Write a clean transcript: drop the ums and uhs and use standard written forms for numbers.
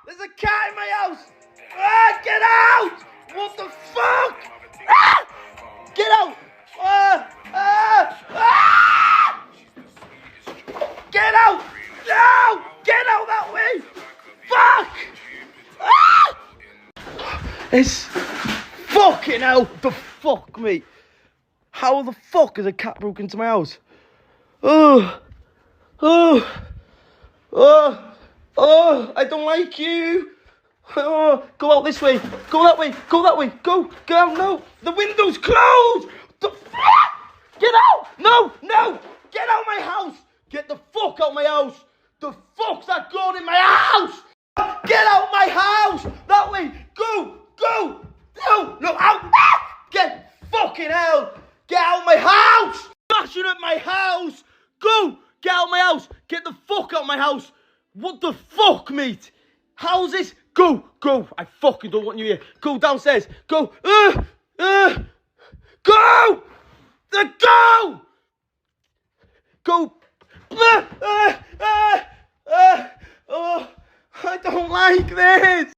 There's a cat in my house! Ah, get out! What the fuck? Ah! Get out! Get out! No! Get out that way! Fuck! Ah! It's fucking hell! The fuck, mate? How the fuck has a cat broken into my house? Oh, I don't like you. Oh, go out this way. Go that way. Go that way. Go out. No, the window's closed. The fuck? Get out. No. Get out of my house. Get the fuck out of my house. The fuck's that going in my house? Get out of my house. That way. Go. No, out. Get fucking hell. Get out of my house. Bashing at my house. Go. Get out of my house. Get the fuck out of my house. What the fuck, mate? How's this? Go. I fucking don't want you here. Go downstairs. Go. Go. Go. Oh, I don't like this.